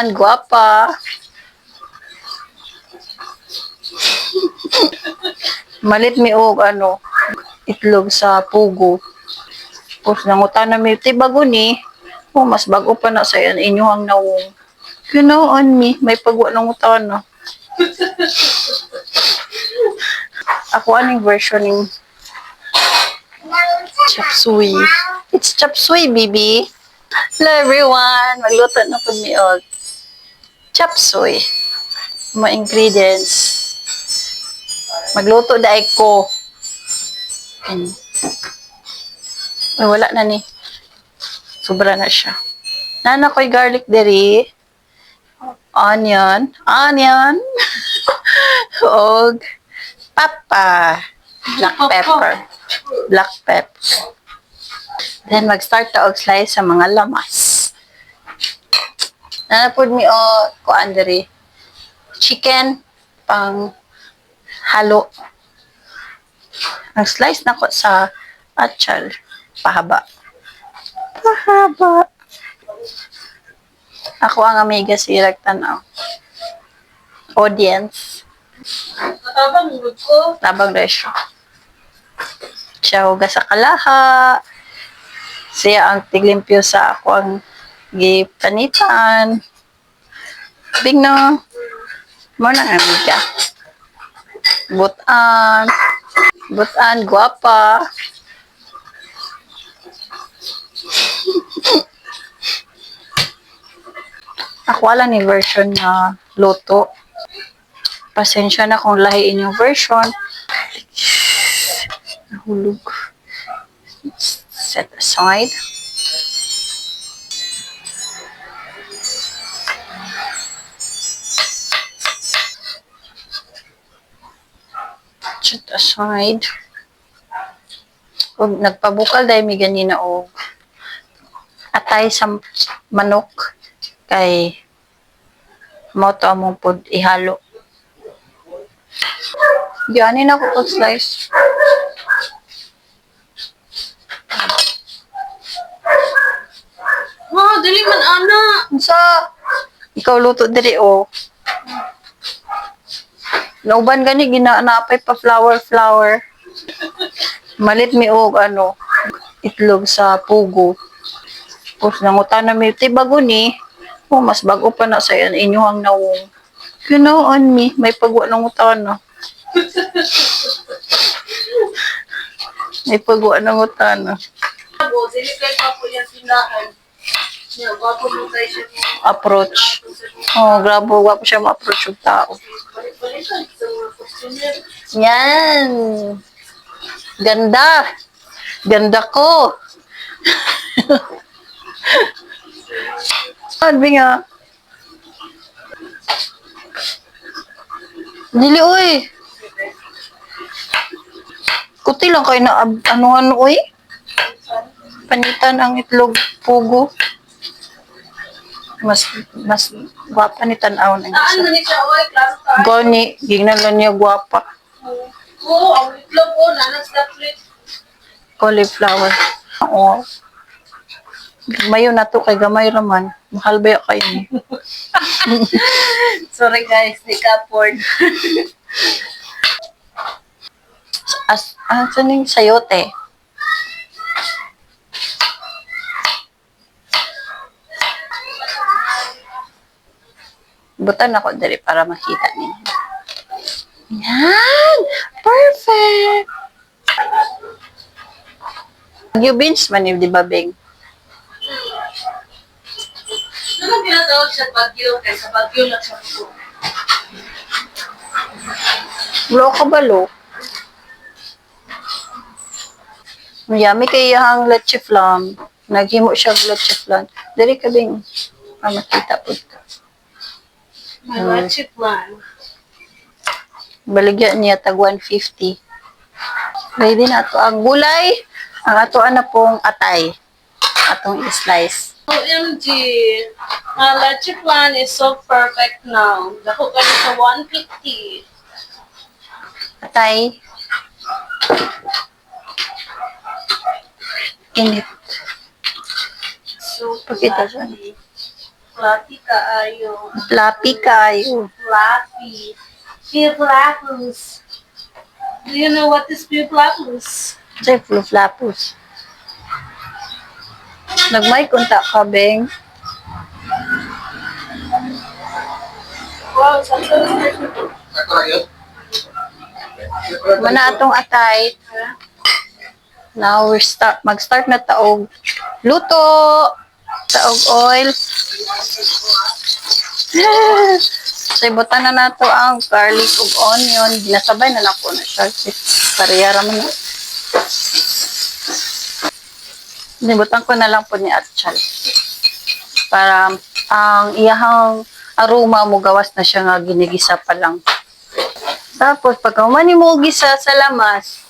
Ang gwapa. Malit mi og itlog sa pugo. Tapos nangutan na mi ti bago ni. Oh, mas bago pa na sa inyong nawong. Kinoon mi, may pagwa ng utan na. Ako aning version ng chop suey. It's chop suey, baby. Hello everyone! Magluto na po mi og chop suey. Mga ingredients. Magluto daig ko. Ay, wala na ni. Sobra na siya. Nana ko'y garlic deri. Onion. Og papa. Black pepper. Black pepper. Then, mag-start ta og slice sa mga lamas. Nanapod mi o kuan deri. Chicken pang halo. Ang slice na ko sa atchal. Pahaba. Ako ang amiga sirag tanaw. Audience. Matabang mulod ko. Tabang resyo. Siya huga sa kalaha. Siya ang tiglimpyo sa ako ang gipanitan. Bigno. Mo na amiga. Butan. Butan, guwapa. Ako wala ni version na loto. Pasensya na kung lahi inyong version. Nahulog. Set aside. Set aside. Ug nagpabukal dahil may ganina og atay sa manok kay moto among pod ihalo. Diyanin ako pag-slice. Dili man ana. Sa ikaw luto diri o. Nauban gani ginaanapay pa flour. Malit mi og itlog sa pugo. Tapos nangutan na mi ti bago ni. Oh, mas bago pa na sa inyong nawong. Kinoon mi, may pagwa ng utan na. May pagwa ng utan na. Dili kay pa po yan tindahan. Yan, wapo mo tayo siya. Approach. Oh, grabe, wapo siya ma-approach yung tao. Balik-balikan sa mga customer. Yan. Ganda. Ganda ko. Sabi nga. Dili, uy. Kuti lang kayo na anuhan, uy. Panitan ang itlog pugo. Mas gwapa ni tanaw na Saan na ni siya, oy? Klaro ka. Gani, gignalan niya gwapa. Oo, ang itlog ko, nanas na plate. Cauliflower. Oo. Gamayo na to kay gamay raman. Mahal ba ya kayo ni? Sorry guys, di ka afford. Saan yung sayote? Butan ako dali para makita ninyo. Yan! Perfect! Bagyo beans man di ba, Beng? Ano tinatawag sa bagyo? Kaysa bagyo lang sa puso. Lo ka ba, lo? Yummy kay yung leche flan. Naghimo siya ng leche flan. Dali ka, Beng. Makita po ka. May matchip man. Baligyan niya tag 150. Ready na ito ang gulay. Ang atoan na pong atay. Atong slice. OMG, my leche plan is so perfect now. Dako ka na sa 150. Atay. Init. So, Pakita siya. Fluffy kaayo. Fluffy kayo. Fluffy. Flapus. Do you know what is Flapus? Say flapus. Nagmay kunta ka, Beng. Wow, sometimes Mana atong atay. Now mag-start na taog. Luto! Taog oil. So, ibutan na nato ang garlic ug onion. Ginasabay na lang ko na siya. Parehara man na. Nibutan ko na lang po ni Atchal. Para ang iyahang aroma mo gawas na siya nga ginigisa pa lang. Tapos, pagka umani mo gisa sa lamas,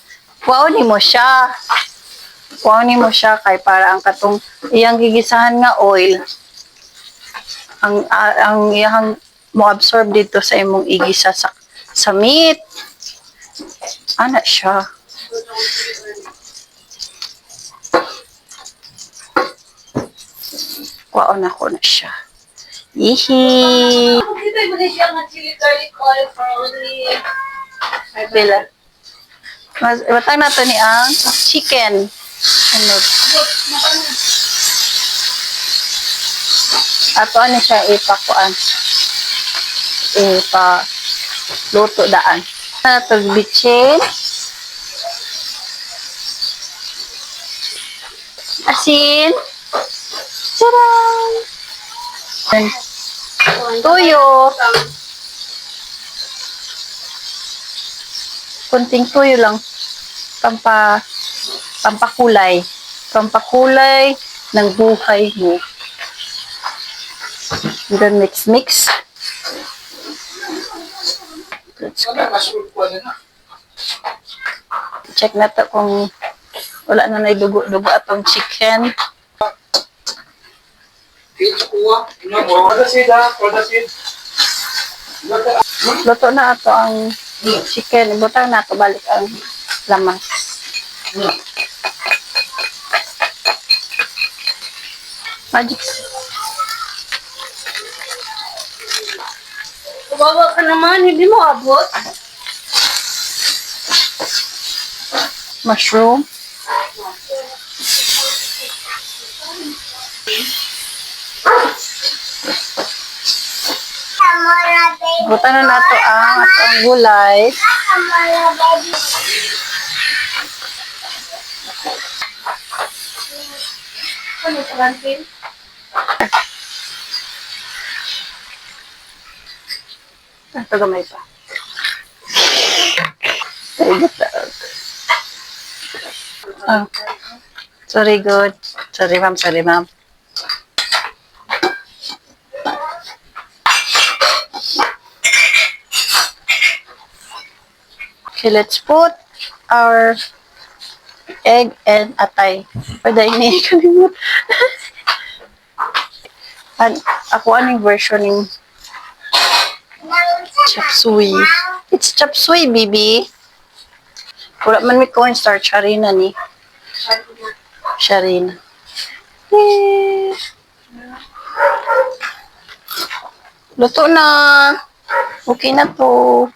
kuwaunin mo siya. Kuwaunin mo siya kay para ang katong iyang gigisahan nga oil, ang iyang mo absorb dito sa imong igisa sa meat. Ana siya. Kuwaon ako na siya. Ihi. Kita mo na siya nga chili garlic oil for only Bila. Ibatang nato ni ang chicken. Ano? Ato ano siya ipakuan. Luto daan. Nato bitchin. Asin. Charang! Tuyo. Kunting tuyo lang. Pampakulay. Pampakulay ng buhay mo. Then mix. Let's go. Check na to kung wala na naidugo-dugo atong chicken. Luto na ato ang chicken. Ibutang na ato balik ang lamas. Magic. Kawawa ka naman, hindi mo abot. Mushroom. Butan na nato ang atong gulay. Ano sa kantin? Ito gamay pa. Very good. Oh. Sorry, good. Sorry, ma'am. Okay, let's put our egg and atay. Pwede ini kalimut. Ako anong version ng chop suey. It's chop suey, baby. Wala man may cornstarch. Harina ni. Sharina. Luto na. Okay na to.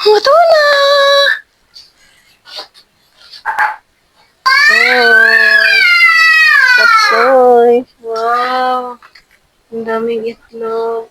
Luto na. Soy. Wow. Ang daming itlog.